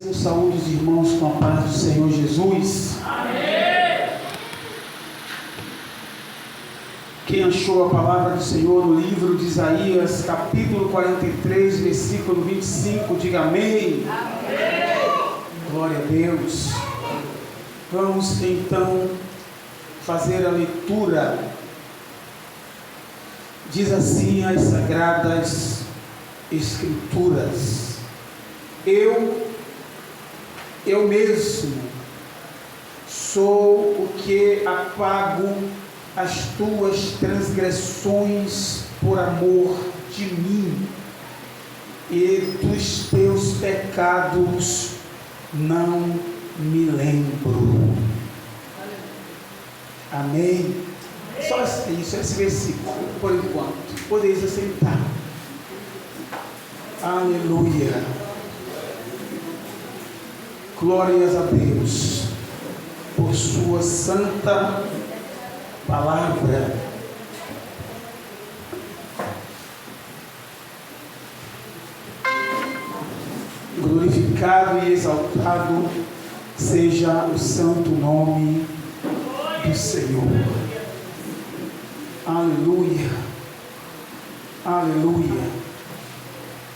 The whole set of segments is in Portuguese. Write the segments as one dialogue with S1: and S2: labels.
S1: Eu saúdo os irmãos com a paz do Senhor Jesus.
S2: Amém.
S1: Quem achou a palavra do Senhor no livro de Isaías, capítulo 43, versículo 25, diga amém.
S2: Amém.
S1: Glória a Deus. Vamos então fazer a leitura. Diz assim as Sagradas Escrituras: Eu mesmo sou o que apago as tuas transgressões por amor de mim, e dos teus pecados não me lembro. Amém? Só isso, esse versículo, por enquanto. Podeis assentar. Aleluia. Glórias a Deus por sua santa palavra. Glorificado e exaltado seja o santo nome do Senhor. Aleluia. Aleluia.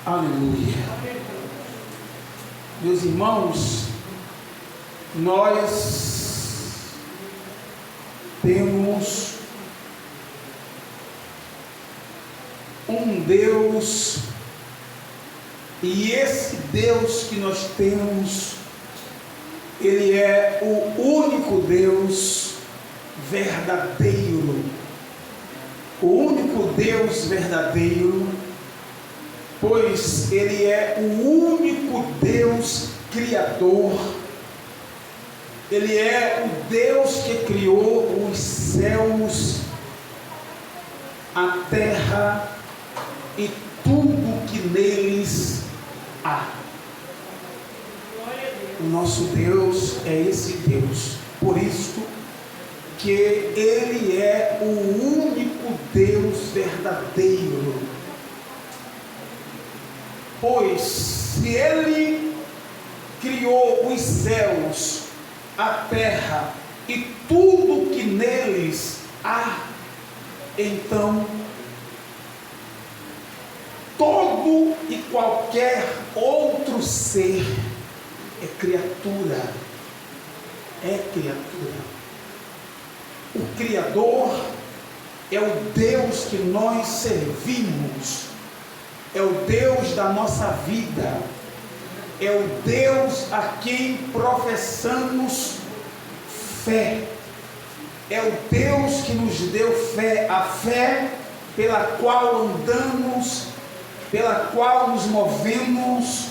S1: Aleluia. Meus irmãos, nós temos um Deus, e esse Deus que nós temos, Ele é o único Deus verdadeiro. O único Deus verdadeiro, pois Ele é o único Deus criador. Ele é o Deus que criou os céus, a terra e tudo que neles há. O nosso Deus é esse Deus. Por isso que Ele é o único Deus verdadeiro. Pois se Ele criou os céus, a terra e tudo que neles há, então todo e qualquer outro ser é criatura. É criatura. O Criador é o Deus que nós servimos, é o Deus da nossa vida, é o Deus a quem professamos fé, é o Deus que nos deu fé, a fé pela qual andamos, pela qual nos movemos.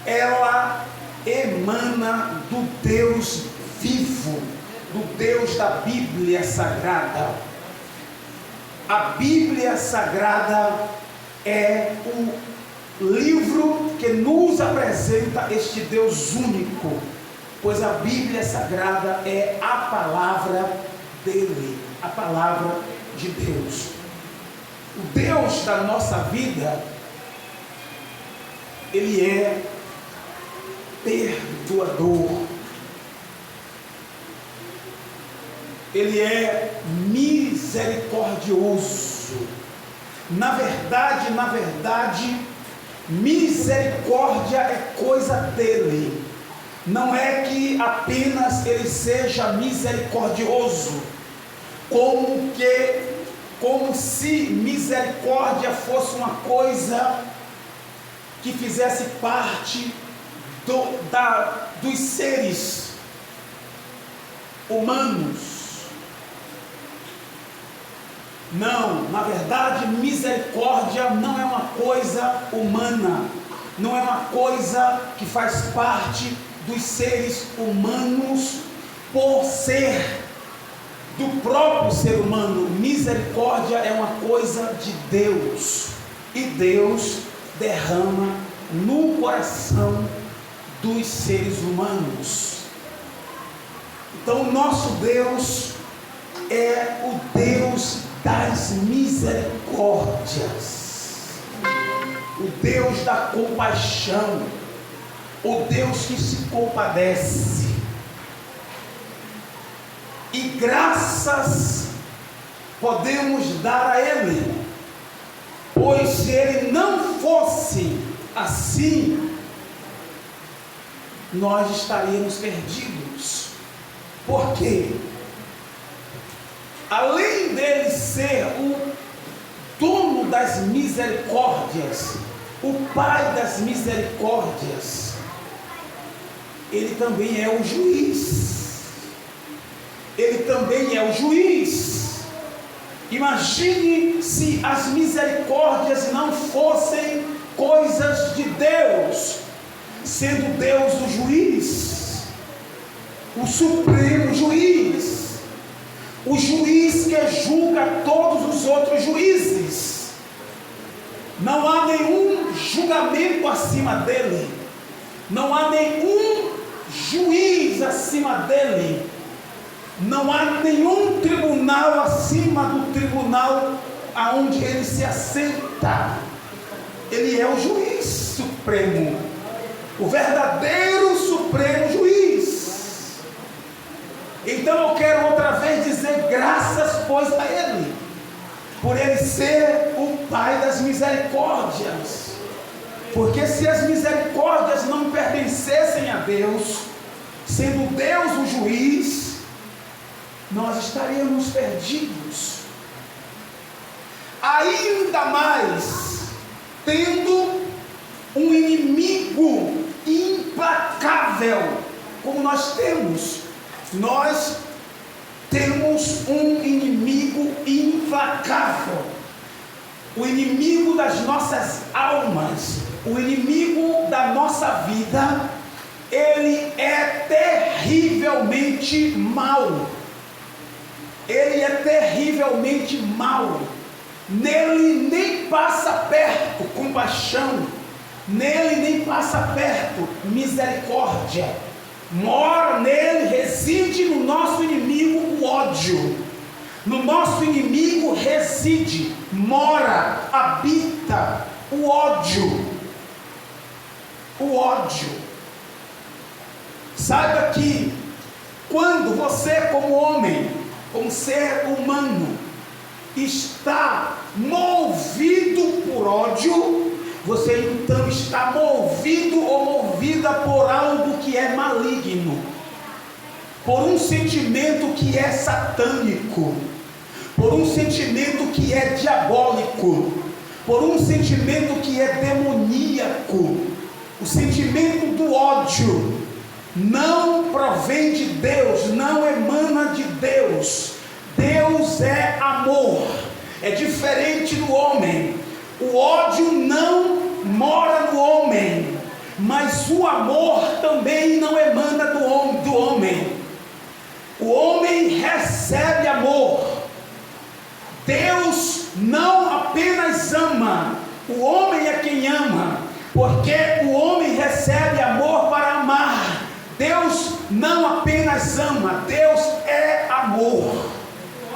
S1: Ela emana do Deus vivo, do Deus da Bíblia Sagrada. A Bíblia Sagrada é o livro que nos apresenta este Deus único, pois a Bíblia Sagrada é a palavra dele, a palavra de Deus. O Deus da nossa vida, Ele é perdoador. Ele é misericordioso. Na verdade, misericórdia é coisa dele. Não é que apenas ele seja misericordioso, como se misericórdia fosse uma coisa que fizesse parte dos seres humanos. Não, na verdade, misericórdia não é uma coisa humana, não é uma coisa que faz parte dos seres humanos por ser do próprio ser humano. Misericórdia é uma coisa de Deus, e Deus derrama no coração dos seres humanos. Então, o nosso Deus é o Deus das misericórdias, o Deus da compaixão, o Deus que se compadece. E graças podemos dar a Ele, pois se Ele não fosse assim, nós estaríamos perdidos. Por quê? Além dele ser o dono das misericórdias, o Pai das misericórdias, Ele também é o juiz. Ele também é o juiz. Imagine se as misericórdias não fossem coisas de Deus, sendo Deus o juiz, o supremo juiz, o juiz que julga todos os outros juízes. Não há nenhum julgamento acima dele, não há nenhum juiz acima dele, não há nenhum tribunal acima do tribunal aonde ele se assenta. Ele é o juiz supremo, o verdadeiro supremo juiz. Então eu quero outra vez dizer graças, pois, a Ele, por Ele ser o Pai das misericórdias. Porque se as misericórdias não pertencessem a Deus, sendo Deus o juiz, nós estaríamos perdidos. Ainda mais tendo um inimigo implacável, como nós temos um inimigo implacável, o inimigo das nossas almas, o inimigo da nossa vida. Ele é terrivelmente mau. Ele é terrivelmente mau. Nele nem passa perto compaixão, nele nem passa perto misericórdia. Mora nele, reside no nosso inimigo o ódio. No nosso inimigo reside, mora, habita o ódio. O ódio. Saiba que quando você, como homem, como ser humano, está movido por ódio, você então está movido ou movida por algo que é maligno, por um sentimento que é satânico, por um sentimento que é diabólico, por um sentimento que é demoníaco. O sentimento do ódio não provém de Deus, não emana de Deus. Deus é amor, é diferente do homem. O ódio não mora no homem, mas o amor também não emana do homem. O homem recebe amor. Deus não apenas ama, o homem é quem ama, porque o homem recebe amor para amar. Deus não apenas ama, Deus é amor.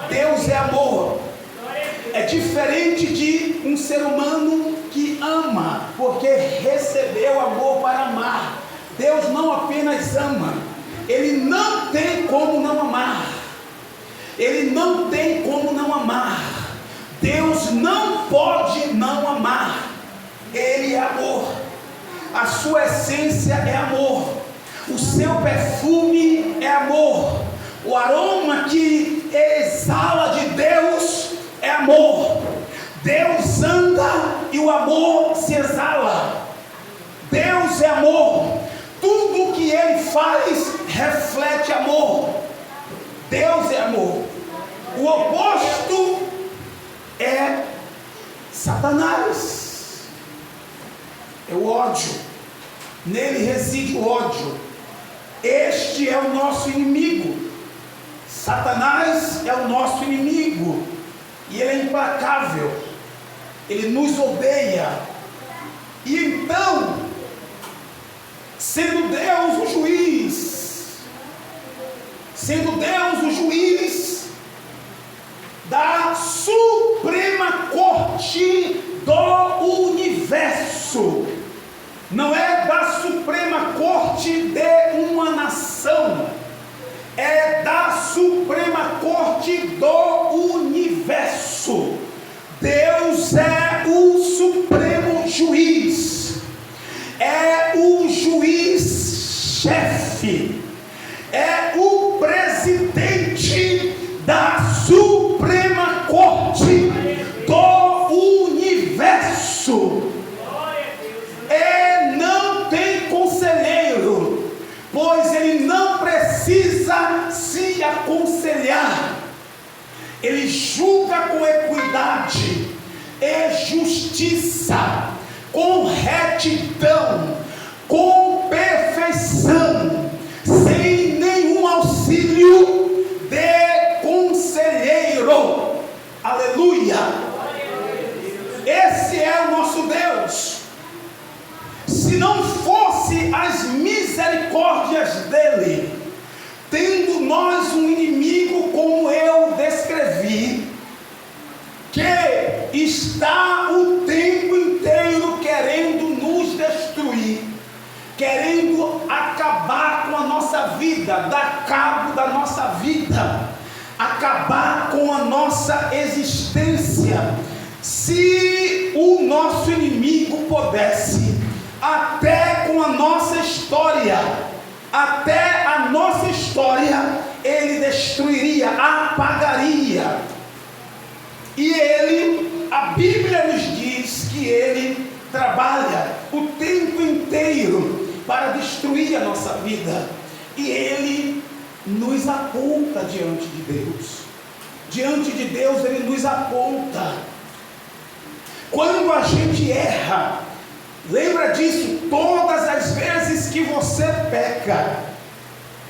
S1: Deus é amor. É diferente de um ser humano que ama, porque recebeu amor para amar. Deus não apenas ama, Ele não tem como não amar. Ele não tem como não amar. Deus não pode não amar. Ele é amor. A sua essência é amor. O seu perfume é amor. O aroma que exala de Deus é amor. Deus anda e o amor se exala. Deus é amor. Tudo que Ele faz reflete amor. Deus é amor. O oposto é Satanás. É o ódio. Nele reside o ódio. Este é o nosso inimigo. Satanás é o nosso inimigo. E ele é implacável. Ele nos odeia. E então, sendo Deus o juiz da Suprema Corte do Universo, não é da Suprema Corte chefe, é o presidente da Suprema Corte do universo. E não tem conselheiro, pois ele não precisa se aconselhar. Ele julga com equidade e justiça, com retidão, com perfeição, sem nenhum auxílio de conselheiro. Aleluia! Esse é o nosso Deus. Se não fosse as misericórdias dele, tendo nós um inimigo como eu descrevi, que está o tempo inteiro querendo nos destruir, querendo acabar com a nossa vida, dar cabo da nossa vida, acabar com a nossa existência. Se o nosso inimigo pudesse, até com a nossa história, até a nossa história, ele destruiria, apagaria. E ele, a Bíblia nos diz que ele trabalha o tempo inteiro para destruir a nossa vida. E ele nos aponta diante de Deus. Diante de Deus ele nos aponta. Quando a gente erra, lembra disso, todas as vezes que você peca,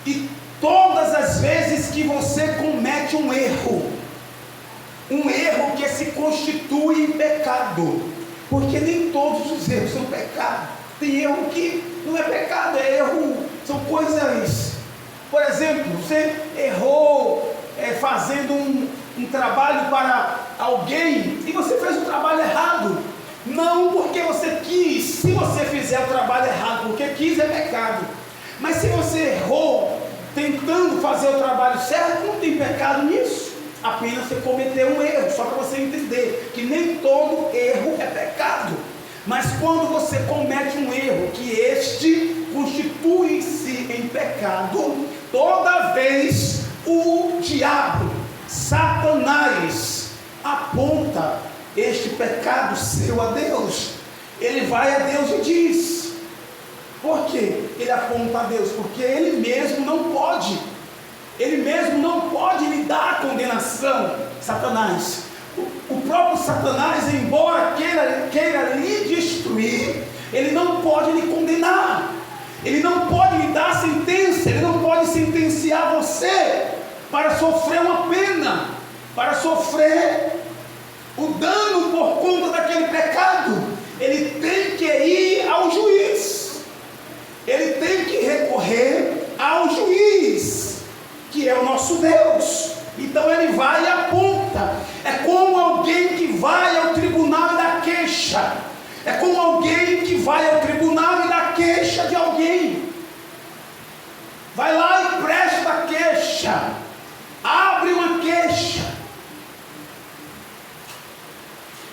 S1: e todas as vezes que você comete um erro que se constitui em pecado, porque nem todos os erros são pecado. Tem erro que não é pecado, é erro, são coisas. Por exemplo, você errou fazendo um trabalho para alguém e você fez o trabalho errado. Não porque você quis. Se você fizer o trabalho errado porque quis, é pecado. Mas se você errou tentando fazer o trabalho certo, não tem pecado nisso. Apenas você cometeu um erro. Só para você entender que nem todo erro é pecado. Mas quando você comete um erro, que este constitui-se em pecado, toda vez o diabo, Satanás, aponta este pecado seu a Deus. Ele vai a Deus e diz. Por quê? Ele aponta a Deus, porque ele mesmo não pode. Ele mesmo não pode lhe dar a condenação. Satanás, o próprio Satanás, embora queira lhe destruir, ele não pode lhe condenar. Ele não pode lhe dar sentença. Ele não pode sentenciar você para sofrer uma pena, para sofrer o dano por conta daquele pecado. Ele tem que ir ao juiz. Ele tem que recorrer ao juiz, que é o nosso Deus. Então ele vai e aponta. É como alguém que vai ao tribunal e dá queixa. É como alguém que vai ao tribunal e dá queixa de alguém. Vai lá e presta a queixa. Abre uma queixa.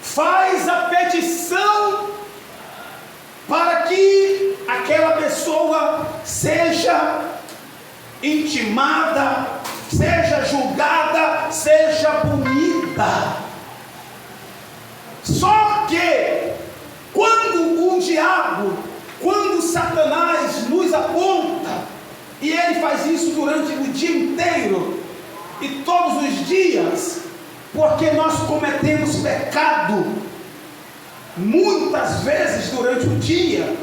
S1: Faz a petição para que aquela pessoa seja intimada, seja julgada, seja punida. Só que quando Satanás nos aponta, e ele faz isso durante o dia inteiro e todos os dias, porque nós cometemos pecado muitas vezes durante o dia.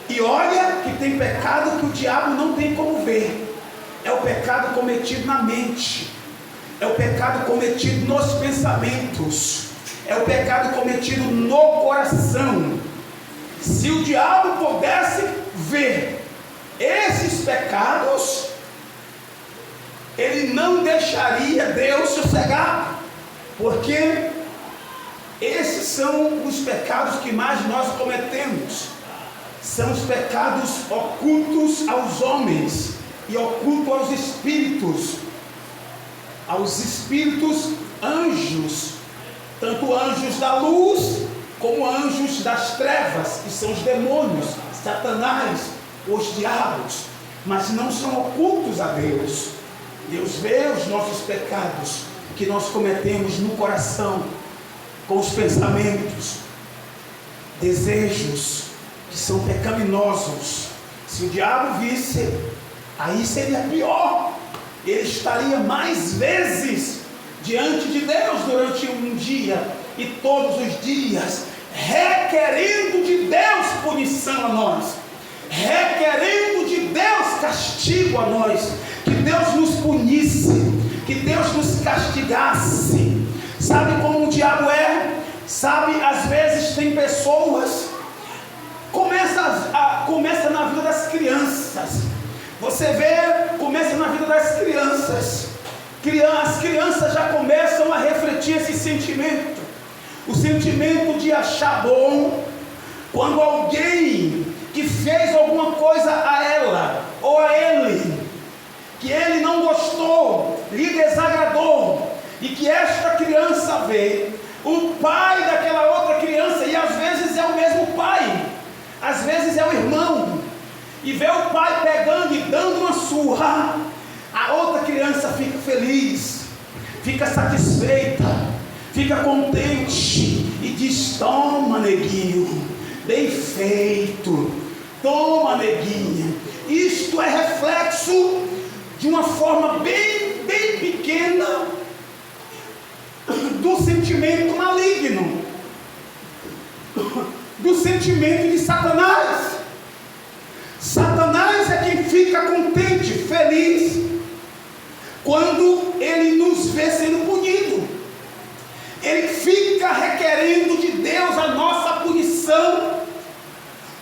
S1: E olha que tem pecado que o diabo não tem como ver. É o pecado cometido na mente, é o pecado cometido nos pensamentos, é o pecado cometido no coração. Se o diabo pudesse ver esses pecados, ele não deixaria Deus sossegar, porque esses são os pecados que mais nós cometemos. São os pecados ocultos aos homens e ocultos aos espíritos, anjos, tanto anjos da luz como anjos das trevas, que são os demônios, Satanás, os diabos. mas não são ocultos a Deus. Deus vê os nossos pecados que nós cometemos no coração, com os pensamentos, desejos que são pecaminosos. Se o diabo visse, aí seria pior. Ele estaria mais vezes diante de Deus durante um dia e todos os dias, requerendo de Deus punição a nós, requerendo de Deus castigo a nós, que Deus nos punisse, que Deus nos castigasse. Sabe como o diabo é? Sabe, às vezes tem pessoas, começa na vida das crianças. Você vê, começa na vida das crianças. As crianças já começam a refletir esse sentimento. O sentimento de achar bom quando alguém que fez alguma coisa a ela ou a ele, que ele não gostou, lhe desagradou, e que esta criança vê o pai daquela outra criança, e às vezes é o mesmo pai, às vezes é o irmão, e vê o pai pegando e dando uma surra, a outra criança fica feliz, fica satisfeita, fica contente e diz: toma, neguinho, bem feito, toma, neguinha. Isto é reflexo de uma forma bem pequena do sentimento maligno, do sentimento de Satanás. Satanás é quem fica contente, feliz, quando ele nos vê sendo punido. Ele fica requerendo de Deus a nossa punição,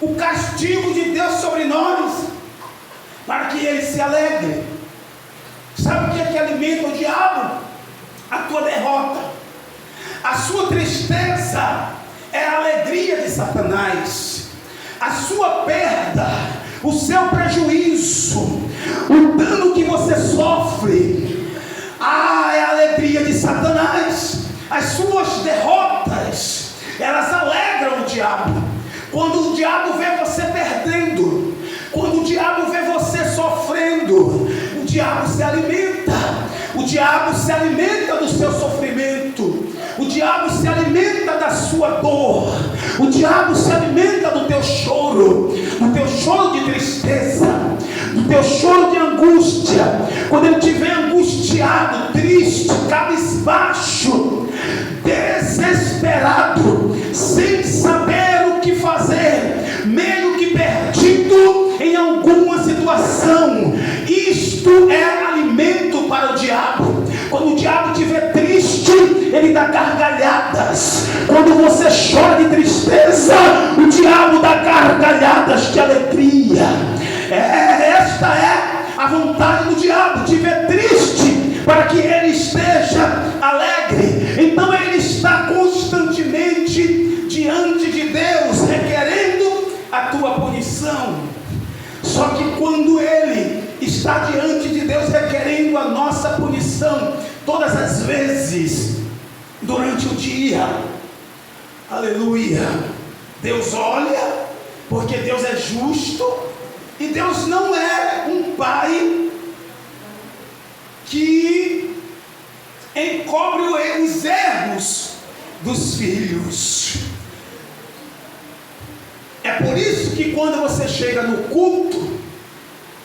S1: o castigo de Deus sobre nós, para que ele se alegre. Sabe o que é que alimenta o diabo? A tua derrota. A sua tristeza é a alegria de Satanás. A sua perda, o seu prejuízo, o dano que você sofre, é a alegria de Satanás. As suas derrotas, elas alegram o diabo. Quando o diabo vê você perdendo, quando o diabo vê você sofrendo, o diabo se alimenta. O diabo se alimenta do seu sofrimento. O diabo se alimenta da sua dor. O diabo se alimenta do teu choro de tristeza, do teu choro de angústia. Quando ele te vê angustiado, triste, cabisbaixo, desesperado, sem saber o que fazer, meio que perdido em alguma situação, isto é alimento para o diabo. Quando o diabo te vê triste, ele dá gargalhadas. Quando você chora de tristeza, o diabo dá gargalhadas de alegria. Esta é a vontade do diabo, te ver triste, para que ele esteja alegre. Então ele está constantemente diante de Deus, requerendo a tua punição. Só que quando ele está diante de Deus requerendo a nossa punição, todas as vezes durante o dia, aleluia, Deus olha, porque Deus é justo, e Deus não é um pai que encobre os erros dos filhos. É por isso que quando você chega no culto,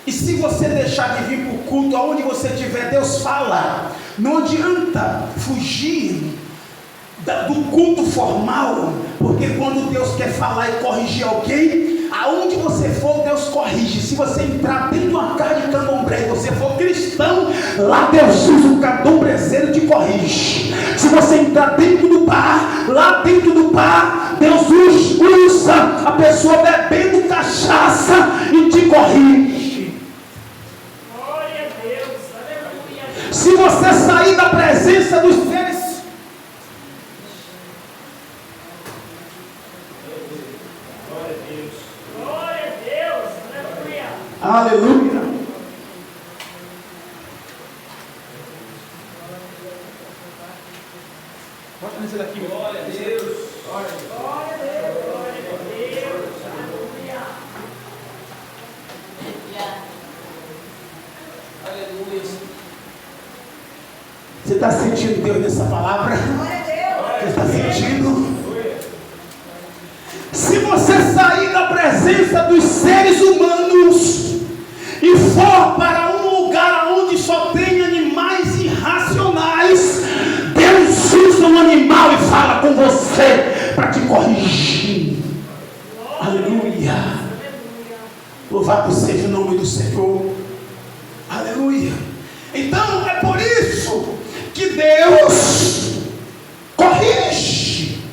S1: e se você deixar de vir para o culto, aonde você estiver, Deus fala. Não adianta fugir do culto formal, porque quando Deus quer falar e corrigir alguém, aonde você for, Deus corrige. Se você entrar dentro de uma casa de candomblé e você for cristão, lá Deus usa o candomblezeiro e te corrige. Se você entrar dentro do bar, lá dentro do bar, Deus usa a pessoa bebendo cachaça e te corrige.
S2: Glória a Deus, aleluia.
S1: Se você sair da presença dos seres, aleluia. Bota nesse daqui. Glória a Deus. Glória a Deus. Glória a Deus. Glória a Deus. Aleluia. Você está sentindo Deus nessa palavra? Você está sentindo? Se você sair da presença dos seres humanos e for para um lugar onde só tem animais irracionais, Deus usa um animal e fala com você para te corrigir. Aleluia. Louvado seja o nome do Senhor. Aleluia. Então é por isso que Deus corrige.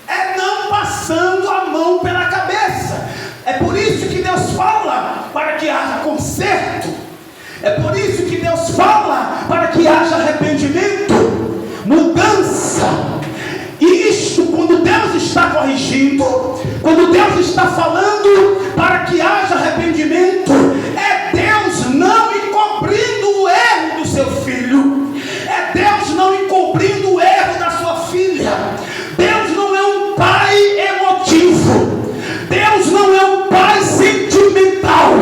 S1: É não passando a mão pela cabeça. É por isso que Deus fala para que haja conserto. É por isso que Deus fala para que haja arrependimento, mudança. E isso, quando Deus está corrigindo, quando Deus está falando para que haja arrependimento, é Deus não encobrindo o erro do seu filho, é Deus não encobrindo o erro da sua filha. Deus não é um pai emotivo, Deus não é um pai sentimental,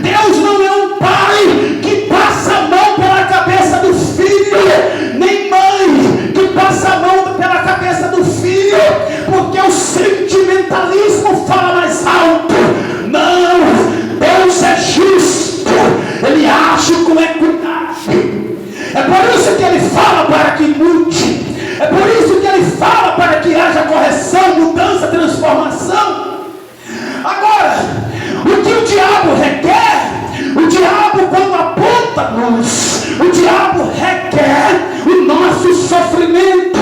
S1: Deus não é um pai que passa a mão pela cabeça do filho, nem mãe que passa a mão pela cabeça do filho, porque o sentimentalismo fala mais alto. Não, Deus é justo, Ele age com equidade. É por isso que Ele fala para que mude, é por isso que Ele fala para que haja correção, mudança, transformação. Agora, o que o diabo requer, o diabo quando aponta a luz, o diabo requer o nosso sofrimento,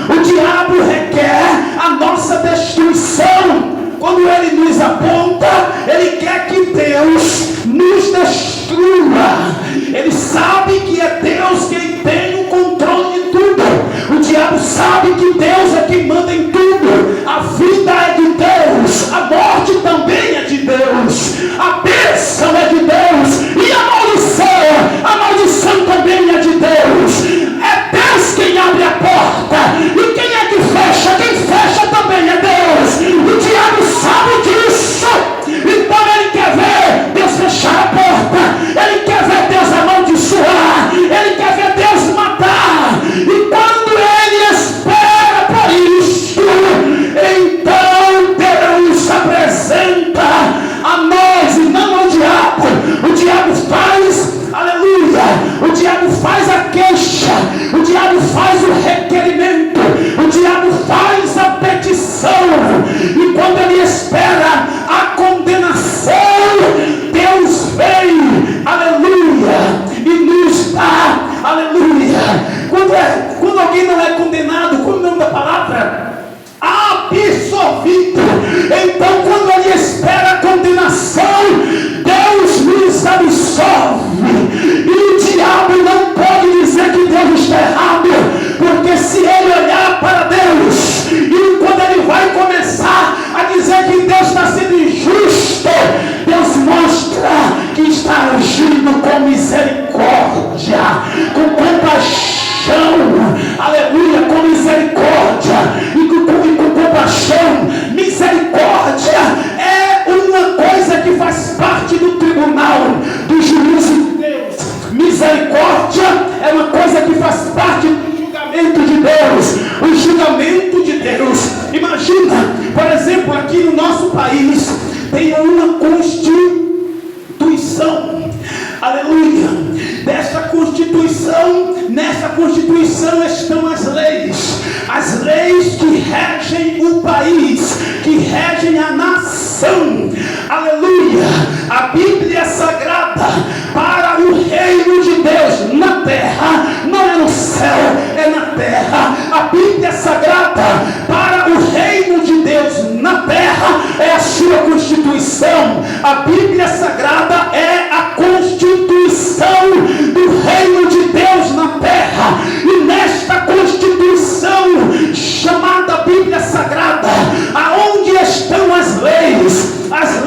S1: o diabo requer a nossa destruição. Quando ele nos aponta, ele quer que Deus nos destrua. Ele sabe que é Deus quem tem o controle de tudo. O diabo sabe que Deus é quem manda em tudo. A vida é de Deus, a morte também é de Deus, a bênção é de Deus e a maldição também é de Deus. É Deus quem abre a porta, e quem é que fecha? Quem fecha também é Deus. O diabo sabe disso, então ele quer ver Deus fechar a porta, ele quer ver Deus amaldiçoar, ele quer ver Deus matar. E quando ele espera por isso, então Deus apresenta a nós e não ao diabo. O diabo faz, aleluia, o diabo faz a queixa, o diabo faz o requerimento, o diabo faz a petição, e quando ele espera a condenação, Deus vem, aleluia, e nos dá, aleluia. Quando alguém não é condenado, como o nome da palavra? Absolvido. Então quando ele espera a condenação, Deus nos absolve. E o diabo não pode dizer que Deus está errado, porque se ele olhar para Deus, e quando ele vai começar a dizer que Deus está sendo injusto, Deus mostra que está agindo com misericórdia, com compaixão, aleluia, com misericórdia e com compaixão. Misericórdia é uma coisa que faz parte do tribunal, do juízo de Deus. Misericórdia é uma coisa que faz parte do julgamento de Deus. O julgamento de Deus. Imagina, por exemplo, aqui no nosso país tem uma Constituição. Aleluia. Nessa Constituição estão as leis que regem o país, que regem a nação. Aleluia. A Bíblia Sagrada para o reino de Deus na terra, não é no céu, é na terra. A Bíblia Sagrada para o reino de Deus na terra é a sua Constituição. A Bíblia Sagrada é a Constituição do reino de Deus na terra. E nesta Constituição chamada Bíblia Sagrada, aonde estão as leis? As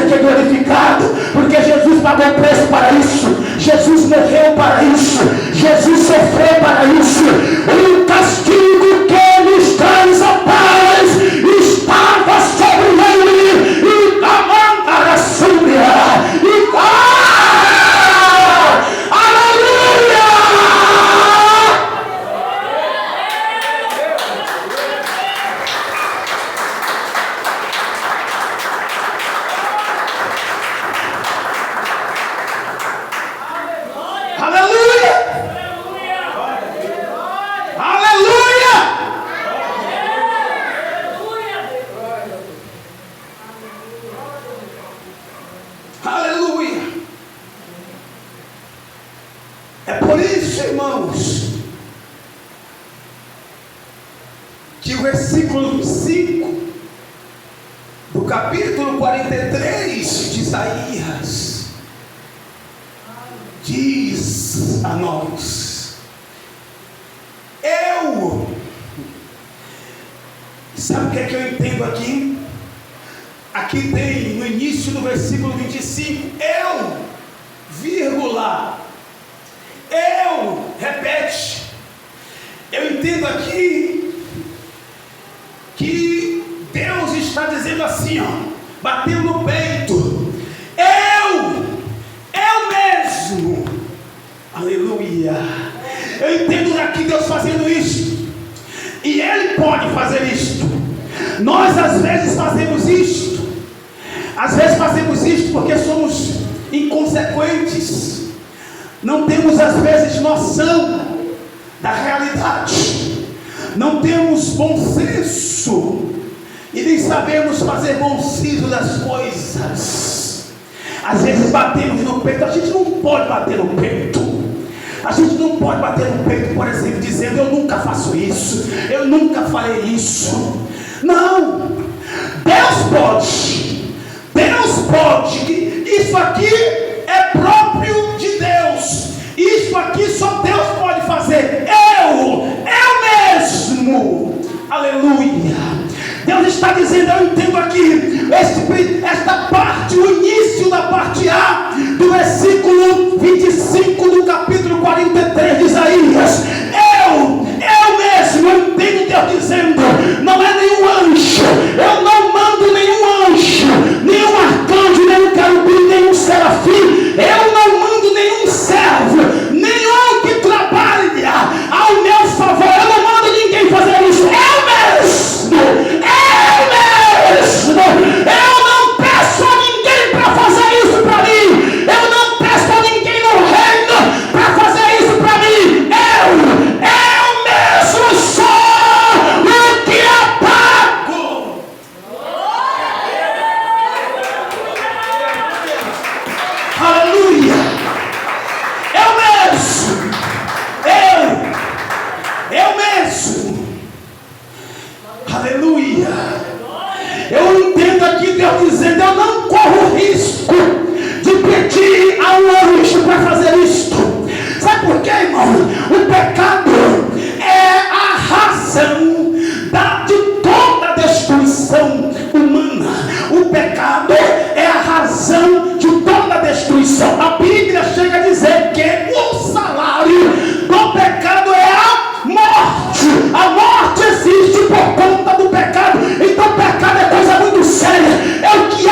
S1: aqui é glorificado, porque Jesus pagou o preço para isso, Jesus morreu para isso, Jesus sofreu para isso. O castigo que Ele traz a paz estava sobre Ele, e a manta súbia, e aleluia! Que o versículo 5 do capítulo 43 de Isaías diz a nós: sabe o que é que eu entendo aqui? Aqui tem no início do versículo 25, repete, eu entendo aqui que Deus está dizendo assim, batendo no peito, eu mesmo, aleluia. Eu entendo aqui Deus fazendo isso, e Ele pode fazer isto. Nós às vezes fazemos isto porque somos inconsequentes, não temos às vezes noção da realidade, não temos bom senso e nem sabemos fazer bom senso das coisas. Às vezes batemos no peito. A gente não pode bater no peito. A gente não pode bater no peito, por exemplo, dizendo: eu nunca faço isso, eu nunca farei isso. Não, Deus pode. Isso aqui é próprio de Deus. Isso aqui só Deus pode fazer. Eu mesmo, aleluia. Deus está dizendo, eu entendo aqui esta parte, o início da parte A do versículo 25 do capítulo 43 de Isaías. Eu mesmo, eu entendo Deus dizendo, não é nenhum anjo, eu não mando nenhum anjo, nenhum arcanjo, nenhum querubim, nenhum serafim, eu não mando nenhum servo, nenhum que trabalhe ao meu favor, eu não mando ninguém fazer isso. Eu não peço a ninguém para fazer isso para mim. Eu não peço a ninguém no reino para fazer isso para mim. Eu mesmo sou o que apago. Aleluia. Eu mesmo. Aleluia. Eu entendo aqui Deus dizendo, eu não corro risco de pedir a um anjo para fazer isto. Sabe por quê, irmão? O pecado é a razão de toda a destruição humana. O pecado é a razão de toda a destruição. A Bíblia chega a dizer que o salário do pecado é a morte. A morte existe por conta do pecado. Então o pecado é coisa muito séria. É o que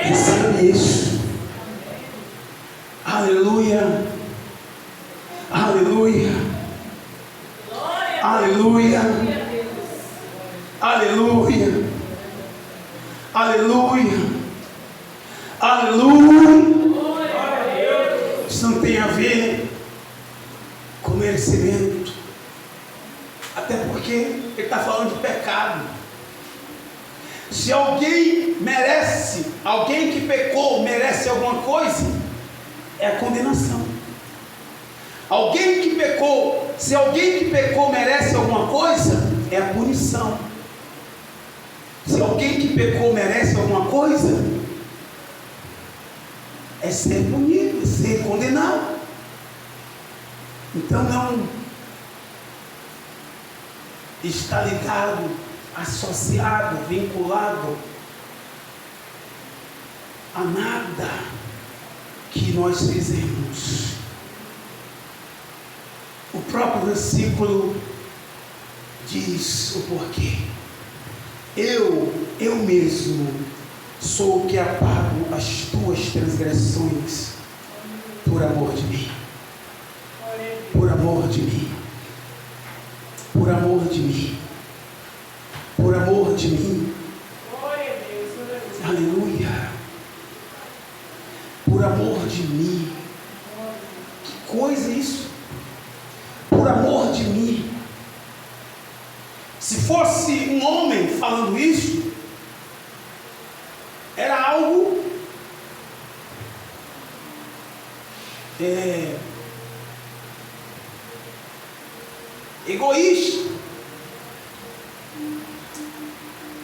S1: Recebe isso. Aleluia. Aleluia. Aleluia. Aleluia. Aleluia. Aleluia. Isso não tem a ver com merecimento. Até porque ele está falando de pecado. Se alguém merece, alguém que pecou merece alguma coisa, é a condenação. Alguém que pecou, se alguém que pecou merece alguma coisa, é a punição. Se alguém que pecou merece alguma coisa, é ser punido, ser condenado. Então não está ligado, associado, vinculado a nada que nós fizemos. O próprio versículo diz o porquê. Eu mesmo sou o que apago as tuas transgressões por amor de mim. Por amor de mim. Por amor de mim. Por amor de mim. Aleluia. Por amor de mim. Que coisa é isso? Por amor de mim. Se fosse um homem falando isso, era algo egoísta,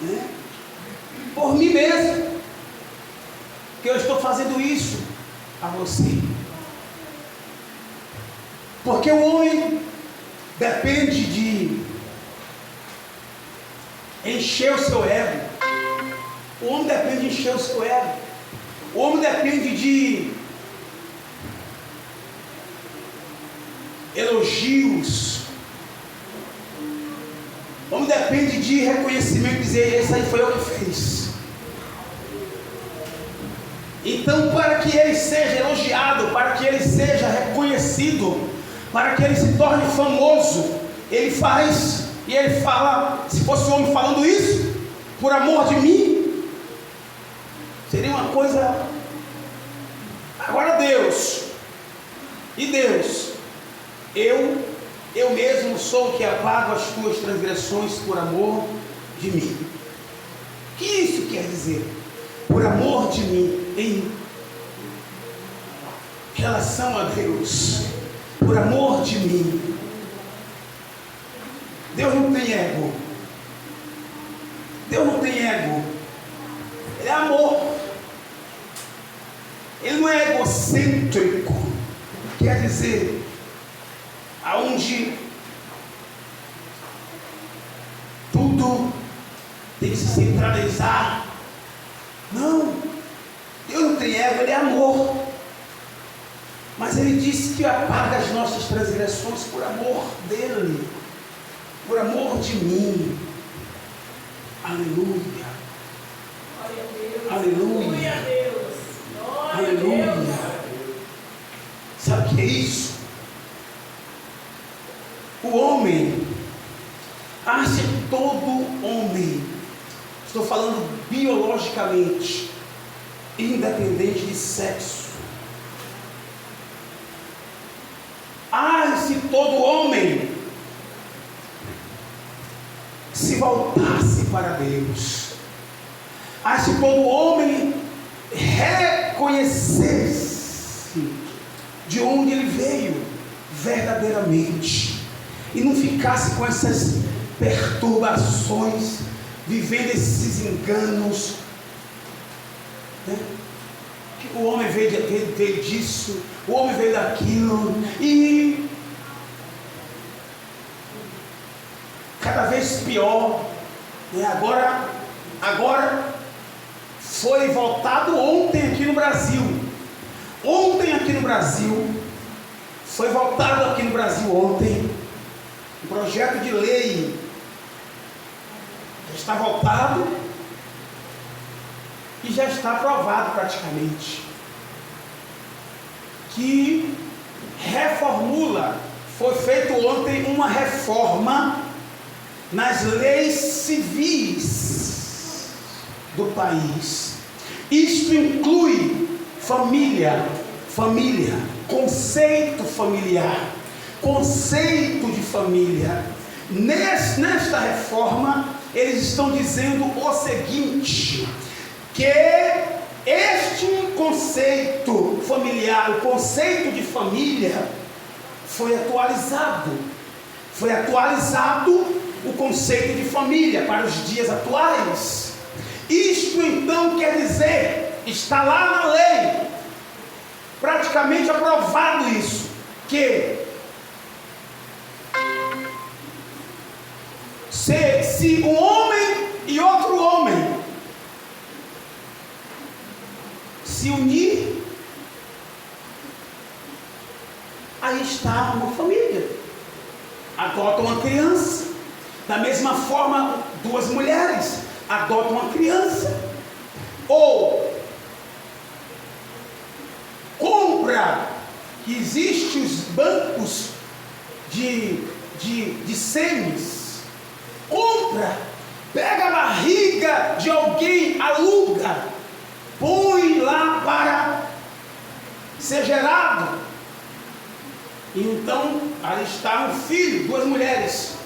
S1: né? Por mim mesmo, que eu estou fazendo isso a você, porque o homem depende de encher o seu ego. O homem depende de encher o seu ego. O homem depende de elogios. O homem depende de reconhecimento, dizer: esse aí foi eu que fiz. Então, para que ele seja elogiado, para que ele seja reconhecido, para que ele se torne famoso, ele faz, e ele fala, se fosse um homem falando isso, por amor de mim, seria uma coisa. Agora Deus, eu mesmo sou o que apago as tuas transgressões por amor de mim. O que isso quer dizer? Por amor de mim, em relação a Deus, por amor de mim. Deus não tem ego. Deus não tem ego. Ele é amor. Ele não é egocêntrico. Quer dizer, aonde tudo tem que se centralizar. Não. Deus não tem ego, ele é amor. Mas ele disse que apaga as nossas transgressões por amor dele, por amor de mim. Aleluia. Aleluia. Aleluia. Sabe o que é isso? O homem acha que todo homem, estou falando biologicamente, independente de sexo, se todo homem se voltasse para Deus, se todo homem reconhecesse de onde ele veio verdadeiramente e não ficasse com essas perturbações, vivendo esses enganos, né? Que o homem veio disso, o homem veio daquilo, e cada vez pior, né? Agora foi votado ontem aqui no Brasil. Foi votado aqui no Brasil ontem um projeto de lei. Está votado e já está aprovado praticamente, que reformula, foi feito ontem uma reforma nas leis civis do país. Isto inclui família, conceito familiar, conceito de família. Nesta reforma, eles estão dizendo o seguinte, que este conceito familiar, o conceito de família, foi atualizado o conceito de família para os dias atuais. Isto então quer dizer, está lá na lei, praticamente aprovado isso, que se um homem e outro homem se unir, aí está uma família, adotam uma criança. Da mesma forma, duas mulheres adotam uma criança, ou compra, que existem os bancos de sêmenes, compra, pega a barriga de alguém, aluga, põe lá para ser gerado, e então aí está um filho, duas mulheres.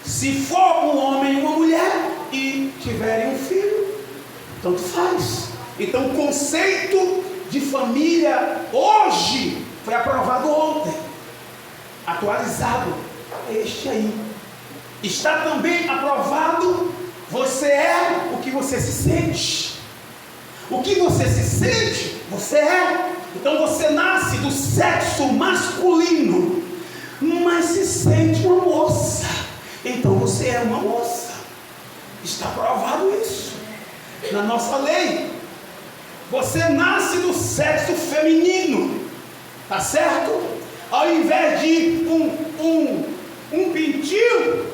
S1: Se for um homem e uma mulher e tiverem um filho, tanto faz. Então o conceito de família hoje foi aprovado ontem, atualizado, este aí. Está também aprovado, você é o que você se sente. O que você se sente, você é. Então você nasce do sexo masculino, mas se sente uma moça, então você é uma moça. Está aprovado isso na nossa lei. Você nasce do sexo feminino, tá certo? Ao invés de um pintinho,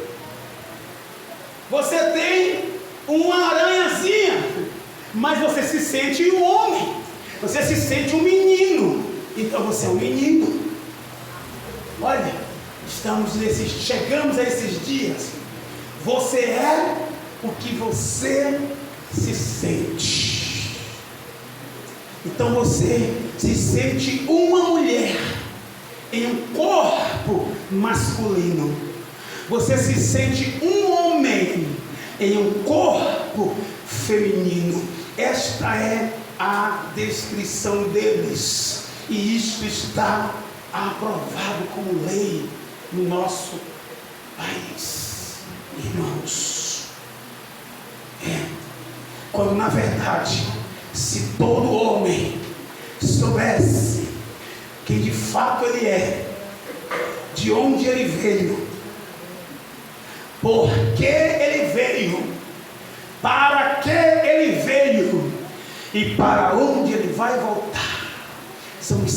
S1: você tem uma aranhazinha, mas você se sente um homem, você se sente um menino, então você é um menino. Olha, chegamos a esses dias. Você é o que você se sente. Então você se sente uma mulher em um corpo masculino. Você se sente um homem em um corpo feminino. Esta é a descrição deles. E isso está aprovado como lei no nosso país, irmãos. Quando na verdade, se todo homem soubesse quem de fato ele é, de onde ele veio, por que ele veio, para que ele veio e para onde ele vai voltar, são as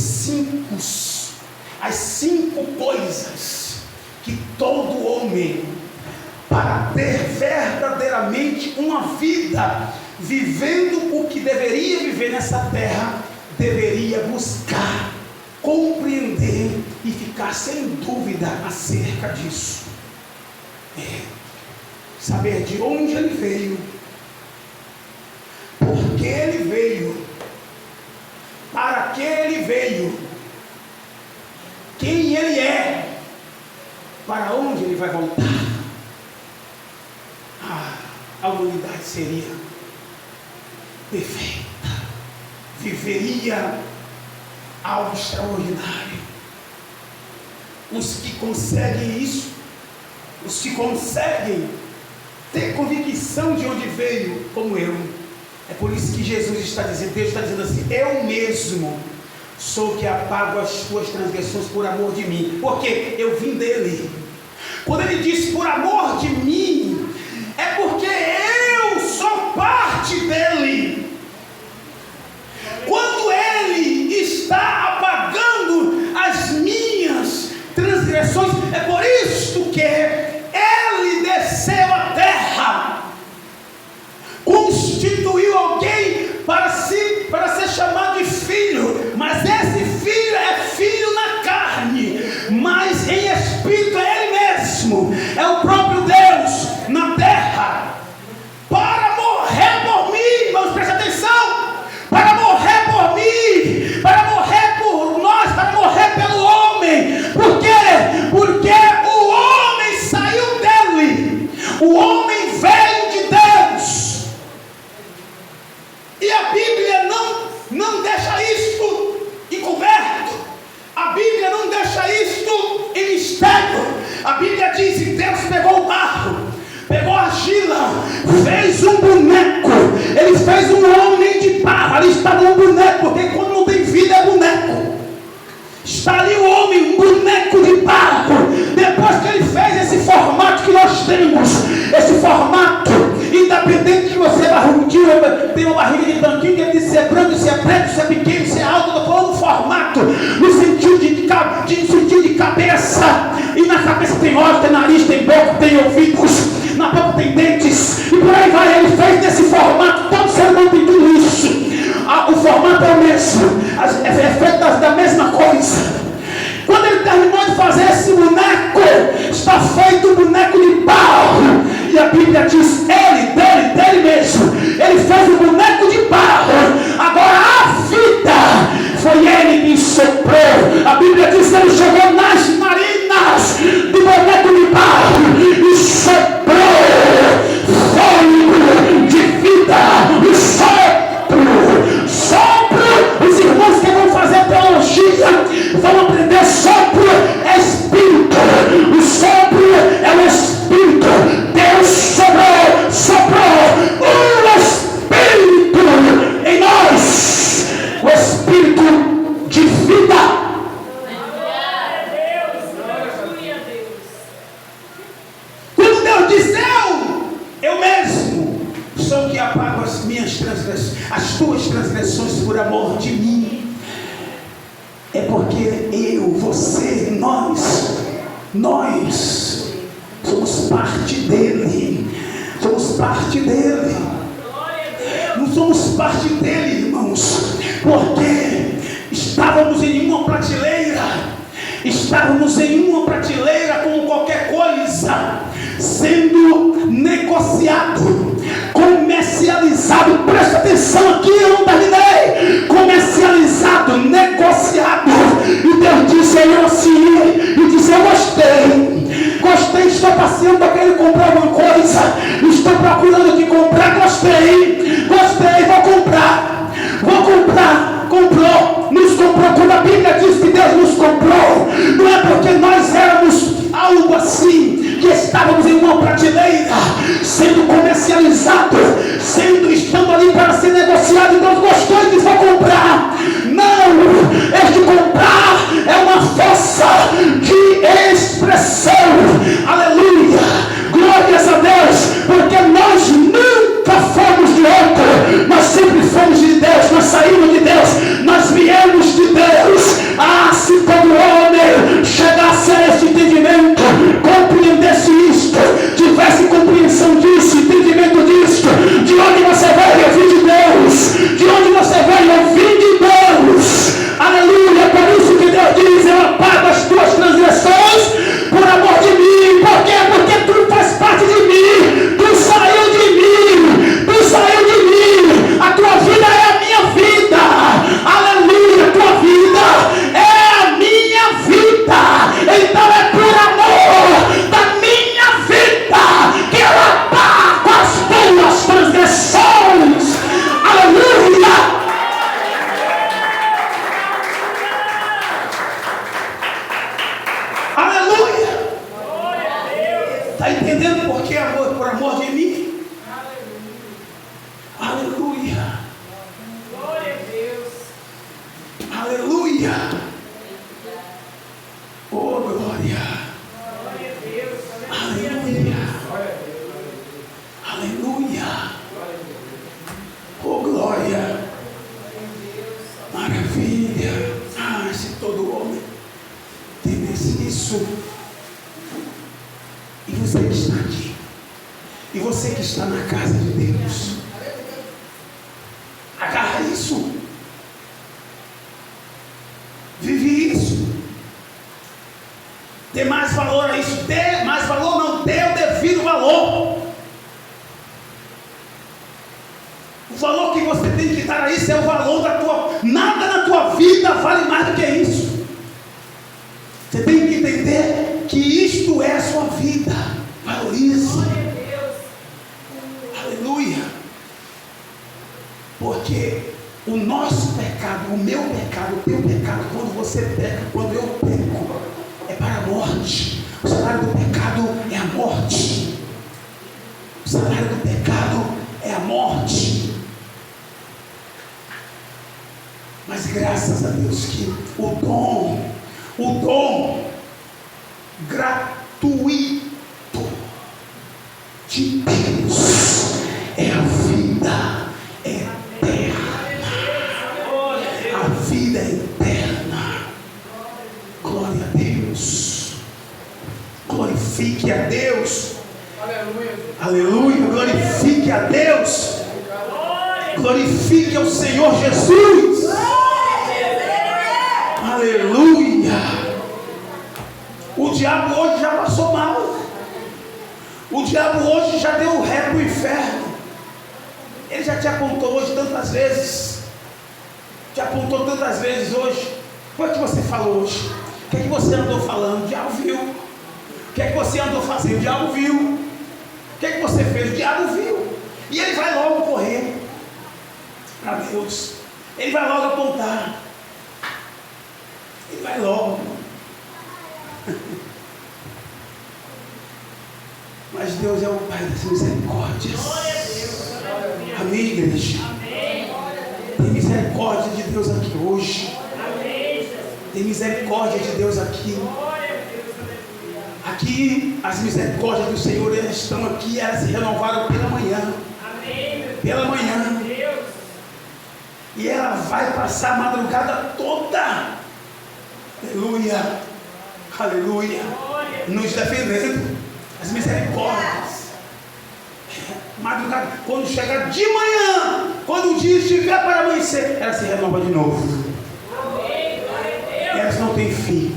S1: cinco coisas que todo homem, para ter verdadeiramente uma vida vivendo o que deveria viver nessa terra, deveria buscar, compreender e ficar sem dúvida acerca disso. Saber de onde ele veio, por que ele veio, para que ele veio, quem ele é, para onde ele vai voltar. A humanidade seria perfeita, viveria algo extraordinário. Os que conseguem isso, os que conseguem ter convicção de onde veio, como eu, é por isso que Jesus está dizendo, Deus está dizendo assim: eu mesmo sou o que apago as tuas transgressões por amor de mim, porque eu vim dele. Quando ele diz por amor de mim, é porque eu sou parte dele. Quando ele está apagando as minhas transgressões, é por isso que ele desceu à terra, constituiu alguém chamado de filho, mas esse filho é filho na carne, mas em espírito é Ele mesmo, é o próprio Deus na terra, para morrer por mim. Irmãos, presta atenção, para morrer por mim, para morrer por nós, para morrer pelo homem. Por quê? Porque o homem saiu dele, o homem veio de Deus, e a Bíblia não deixa isto encoberto, a Bíblia não deixa isto em mistério. A Bíblia diz que Deus pegou o barro, pegou a argila, fez um boneco, Ele fez um homem de barro. Ali está um boneco, porque quando não tem vida é boneco. Está ali o homem, um boneco de barro. Depois que Ele fez esse formato que nós temos, esse formato, independente de você tem uma barriga de tanquinho, que Ele diz se é branco, se é preto, se é pequeno, se é alto. Eu estou falando formato, no sentido de cabeça, e na cabeça tem olhos, tem nariz, tem boca, tem ouvidos, na boca tem dentes, e por aí vai. Ele fez nesse formato, todo ser humano tem tudo isso. O formato é o mesmo, é feito da mesma coisa. Quando Ele terminou de fazer esse boneco, está feito um boneco de barro, e a Bíblia diz, dele mesmo, Ele fez um boneco de barro. Agora a vida foi Ele que soprou. A Bíblia diz que Ele chegou nas narinas do boneco de barro e soprou fôlego de vida. O sopro, os irmãos que vão fazer teologia vão aprender. Sopro é espírito, o sopro é o espírito. Deus soprou o espírito em nós, o espírito de vida. Quando Deus diz eu mesmo sou o que apago as minhas transgressões, as tuas transgressões por amor de mim, é porque eu, você, nós somos parte dele. Somos parte dele. Não somos parte dele, irmãos, porque estávamos em uma prateleira. Estávamos em uma prateleira como qualquer coisa, sendo negociado, comercializado. Presta atenção aqui, eu não terminei. Comercializado, negociado. E Deus disse, eu assim, e disse, eu gostei, estou passeando para querer comprar alguma coisa, estou procurando o que comprar, gostei, vou comprar, comprou, nos comprou. Quando a Bíblia diz que Deus nos comprou, não é porque nós éramos algo assim, que estávamos em uma prateleira, sendo comercializado, estando ali para ser negociado, e Deus gostou e disse, vou comprar. Não, este comprar é uma força de expressão. Aleluia, glórias a Deus, porque nós nunca fomos de outro, nós sempre fomos de Deus, nós saímos de Deus, nós viemos de Deus. Se todo homem chegasse a este entendimento, compreendesse isto, tivesse compreensão disso, entendimento disto, de onde você veio, eu vim de Deus, de onde você veio, eu vim de Deus. Aleluia, por isso que Deus diz, eu apago as tuas transgressões por amor de mim. Por quê? Porque tu faz parte de mim, tu saiu de mim, a tua vida é a minha vida. Aleluia, a tua vida é a minha vida. Então é por amor da minha vida que eu apago as tuas transgressões. Aleluia. Aleluia. Está entendendo por que amor? Por amor de mim. Aleluia.
S2: Glória a Deus.
S1: Aleluia. Oh, glória.
S2: Glória a Deus.
S1: Aleluia. Aleluia. Oh, glória. Maravilha. Se todo homem tivesse isso. E você que está aqui, e você que está na casa de Deus, agarra isso. Dê mais valor a isso. Dê mais valor, não dê o devido valor. O valor que você tem que dar a isso é o valor da tua... Nada na tua vida vale mais do que isso. Você tem que entender que isto é a sua vida. Valorize. Aleluia. Porque o nosso pecado, o meu pecado, o teu pecado, quando você peca, quando eu peco, é para a morte. O salário do pecado é a morte. O salário do pecado é a morte. Mas graças a Deus que o dom gratuito de Deus é a vida eterna. A vida eterna. Glória a Deus. Glorifique a Deus. Aleluia. Glorifique a Deus. Glorifique ao Senhor Jesus. Aleluia. O diabo hoje já passou mal. O diabo hoje já deu ré para o inferno. Ele já te apontou hoje tantas vezes. Te apontou tantas vezes hoje. O que é que você falou hoje? O que é que você andou falando? O diabo viu. O que é que você andou fazendo? O diabo viu. O que é que você fez? O diabo viu. E ele vai logo correr para Deus. Ele vai logo apontar. Ele vai logo. Mas Deus é o Pai das misericórdias. Amém, igreja? Tem misericórdia de Deus aqui hoje. Tem misericórdia de Deus aqui. Aqui as misericórdias do Senhor, elas estão aqui, elas se renovaram pela manhã. Pela manhã. E ela vai passar a madrugada toda. Aleluia. Aleluia. Nos defendendo. As misericórdias. Madrugada. Quando chegar de manhã, quando o dia estiver para amanhecer, ela se renova de novo. E elas não têm fim.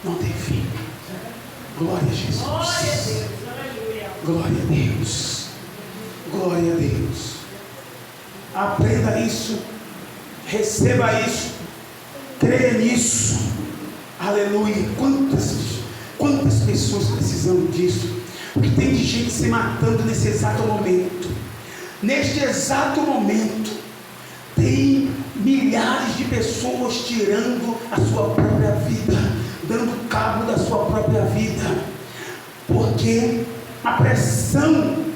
S1: Não tem fim. Glória a Jesus. Glória a Deus. Glória a Deus. Aprenda isso. Receba isso. Creia nisso. Aleluia. Quantas pessoas precisam disso? Porque tem de gente se matando nesse exato momento. Neste exato momento, tem milhares de pessoas tirando a sua própria vida, dando cabo da sua própria vida, porque a pressão,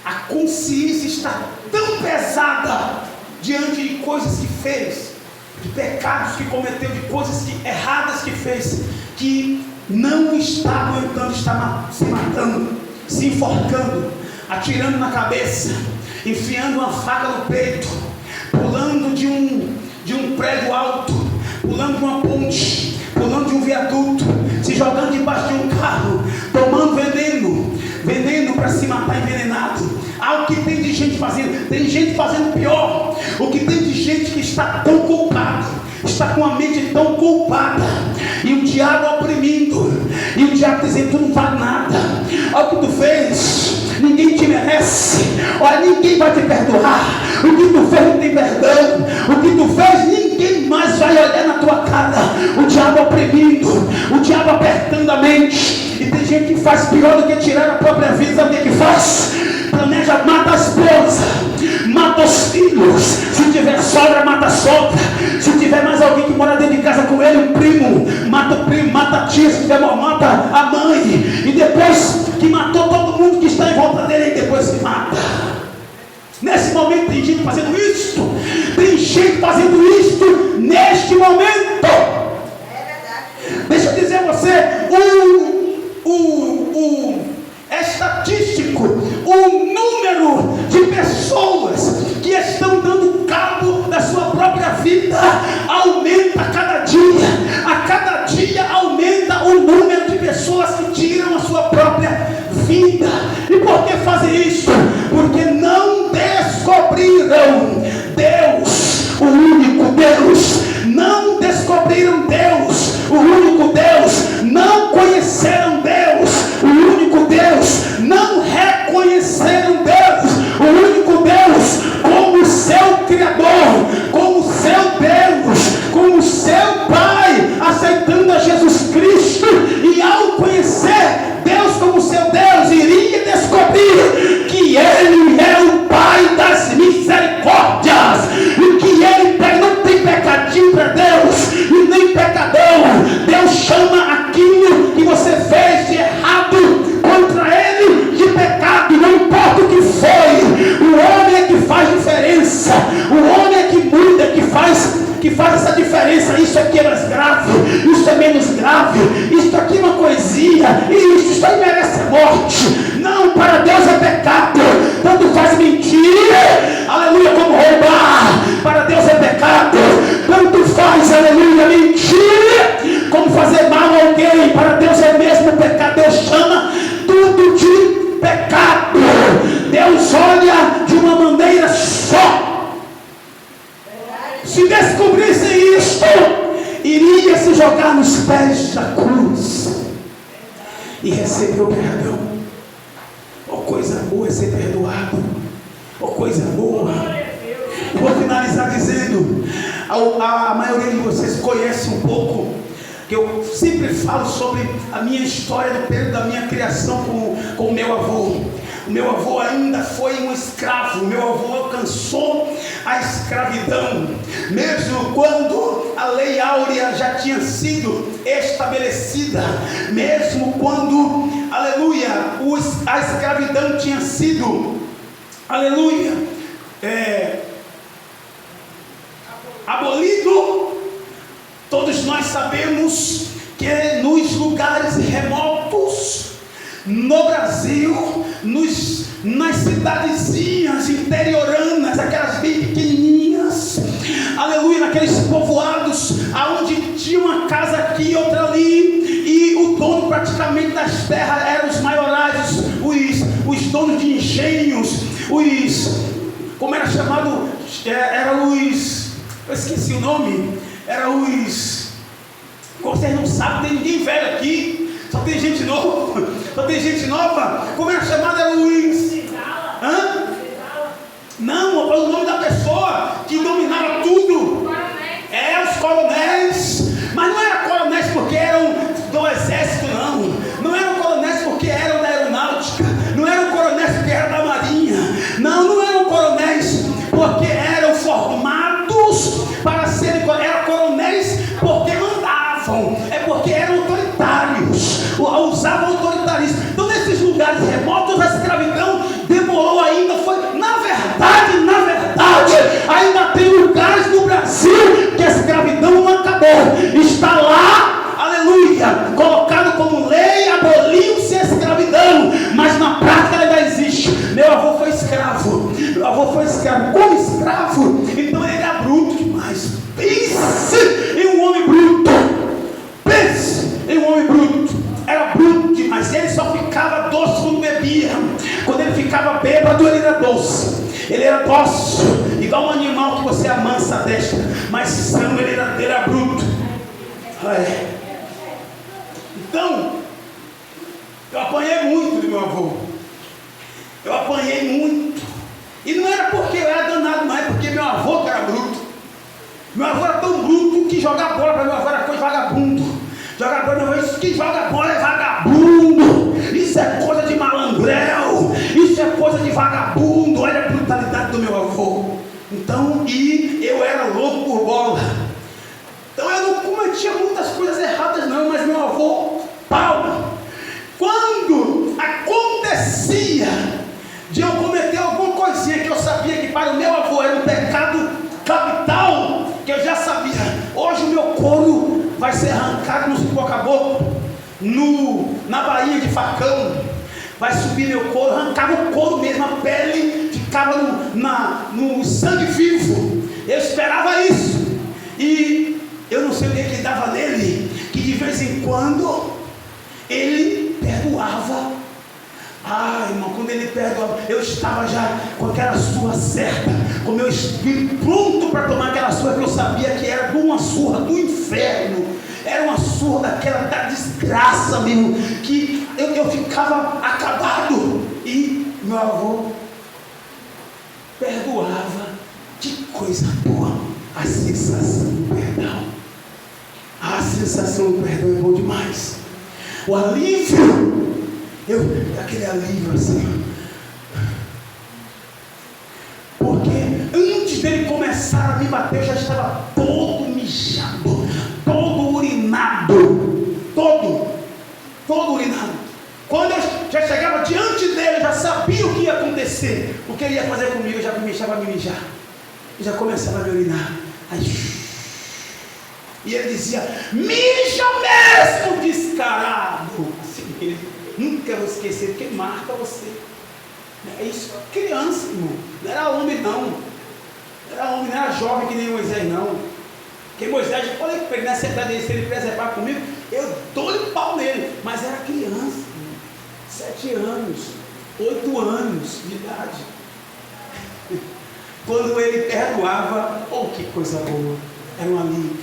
S1: a consciência está tão pesada diante de coisas que fez, de pecados que cometeu, de coisas erradas que fez, que não está aguentando, está se matando, se enforcando, atirando na cabeça, enfiando uma faca no peito, pulando de um prédio alto, pulando de uma ponte, pulando de um viaduto, se jogando debaixo de um carro, tomando veneno para se matar envenenado. Algo que tem de gente fazendo, tem gente fazendo pior. O que tem de gente que está tão culpado, está com a mente tão culpada, e o diabo oprimindo, e o diabo dizendo: tu não vale nada, olha o que tu fez, ninguém te merece, olha, ninguém vai te perdoar, o que tu fez não tem perdão, o que tu fez ninguém mais vai olhar na tua cara. O diabo oprimindo, o diabo apertando a mente, e tem gente que faz pior do que tirar a própria vida. Sabe o que faz? Planeja, mata a esposa, mata os filhos, se tiver sogra, mata a sogra, se tiver mais alguém que mora dentro de casa com ele, um primo, mata a tia, se tiver mal, mata a mãe, e depois que matou todo mundo que está em volta dele, e depois se mata. Nesse momento tem gente fazendo isto, neste momento. Deixa eu dizer a você, é estatístico o número de pessoas que estão dando cabo da sua própria vida, aumenta a cada dia aumenta o número de pessoas que tiram a sua própria vida. E por que fazem isso? Porque não descobriram Deus, o único Deus, não descobriram Deus. hipocrisia, e isso aí merece a morte. Não, para Deus é pecado. Tanto faz mentir, aleluia, como roubar. Para Deus é pecado. Tanto faz, aleluia, mentir, como fazer mal a alguém. Para Deus é mesmo pecado. Deus chama tudo de pecado. Deus olha de uma maneira só. Se descobrissem isto, iria se jogar nos pés da cruz e receber o perdão. Oh, coisa boa é ser perdoado. Oh, coisa boa. Vou finalizar dizendo, a maioria de vocês conhece um pouco, que eu sempre falo sobre a minha história do período da minha criação com o meu avô. O meu avô ainda foi um escravo. O meu avô alcançou a escravidão, mesmo quando a lei áurea já tinha sido estabelecida, mesmo quando, aleluia, a escravidão tinha sido, aleluia, abolido. Todos nós sabemos que nos lugares remotos no Brasil, nas cidadezinhas interioranas, aquelas bem pequenininhas, aleluia, naqueles povoados aonde tinha uma casa aqui e outra ali, e o dono praticamente das terras eram os maiorais, os donos de engenhos, como era chamado, eu esqueci o nome, vocês não sabem, tem ninguém velho aqui, só tem gente nova, como era chamado, era hã? Não, o nome da pessoa que dominava tudo, os coronéis, mas não era coronéis porque eram do exército, não eram coronéis porque eram da aeronáutica, não eram coronéis porque eram da marinha, não eram coronéis porque eram formados para serem, eram coronéis porque mandavam, é porque eram autoritários, usavam autoritarismo. Então nesses lugares remotos a escravidão demorou ainda, na verdade, ainda tem lugares no Brasil que a escravidão não acabou, está lá, aleluia, colocado como lei, aboliu-se a escravidão, mas na prática ela ainda existe. Meu avô foi escravo, como escravo, então ele era bruto demais. Pense em um homem bruto, era bruto demais. Ele só ficava doce quando bebia. Quando ele ficava bêbado, ele era doce, ele era dócil, igual um animal que você amansa a destra, mas sangue ele era bruto. Então, eu apanhei muito do meu avô, e não era porque eu era danado, não, é porque meu avô que era bruto. Meu avô era tão bruto que jogar bola para meu avô era coisa de vagabundo. Jogar bola, meu avô, isso que joga bola é vagabundo, isso é coisa de malandrel, isso é coisa de vagabundo. Olha a brutalidade do meu avô. Então, e eu era louco por bola. Então eu não cometia muitas coisas erradas não, mas meu avô, Paulo, quando acontecia de eu cometer alguma coisinha que eu sabia que para o meu avô era um pecado capital, que eu já sabia, hoje o meu couro vai ser arrancado no sufoca-boco, na baía de facão, vai subir meu couro, arrancava o couro mesmo, a pele ficava no sangue vivo. Eu esperava isso, e eu não sei o que dava nele, que de vez em quando ele perdoava. Irmão, quando ele perdoava, eu estava já com aquela surra certa, com meu espírito pronto para tomar aquela surra, que eu sabia que era de uma surra do inferno, era uma surra da desgraça mesmo, que eu ficava acabado, e meu avô perdoava. Que coisa boa, a sensação do perdão. A sensação do perdão é bom demais. O alívio, aquele alívio assim, porque antes dele começar a me bater, eu já estava todo mijado, todo urinado, todo urinado. Quando eu já chegava diante dele, eu já sabia o que ia acontecer, o que ele ia fazer comigo. Eu já começava a me mijar, eu já começava a me urinar. Aí, E ele dizia: mija mesmo, descarado. Assim mesmo. Nunca vou esquecer, porque marca você. É isso, criança, irmão. Não era homem, não. Não era homem, não era jovem que nem Moisés, não. Porque Moisés, eu falei para ele, nessa idade, se ele preservar comigo, eu dou-lhe pau nele. Mas era criança, irmão. 7 anos, 8 anos de idade. Quando ele perdoava, oh, que coisa boa. Era um alívio.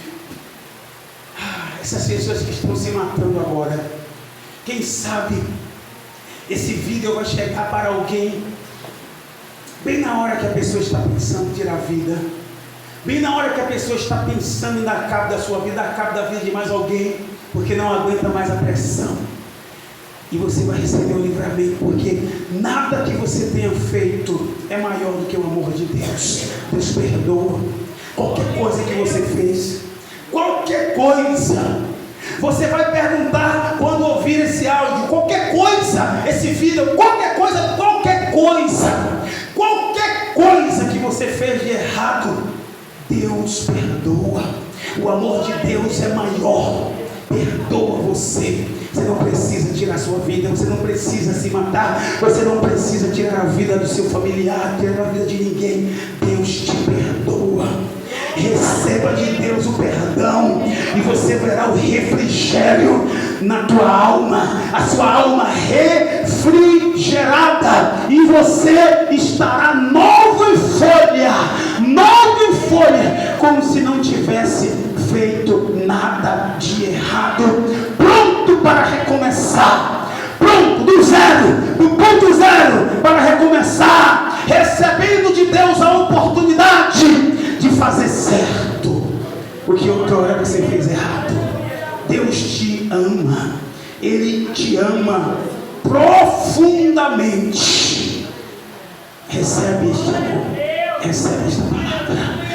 S1: Essas pessoas que estão se matando agora, quem sabe esse vídeo vai chegar para alguém bem na hora que a pessoa está pensando em tirar a vida, bem na hora que a pessoa está pensando em dar cabo da sua vida, dar cabo da vida de mais alguém, porque não aguenta mais a pressão. E você vai receber o livramento, porque nada que você tenha feito é maior do que o amor de Deus. Deus perdoa qualquer coisa que você fez, qualquer coisa. Você vai perguntar quando ouvir esse áudio, qualquer coisa, esse vídeo, qualquer coisa que você fez de errado, Deus perdoa. O amor de Deus é maior. Perdoa você. Você não precisa tirar a sua vida, você não precisa se matar, você não precisa tirar a vida do seu familiar, tirar a vida de ninguém. Deus te perdoa. Receba de Deus o perdão e você verá o refrigério na tua alma, a sua alma refrigerada, e você estará novo em folha, como se não tivesse feito nada de errado, pronto para recomeçar, pronto do ponto zero para recomeçar, recebendo de Deus a oportunidade de fazer certo o que outrora você fez errado. Deus te ama, Ele te ama profundamente. Recebe este amor, recebe esta palavra.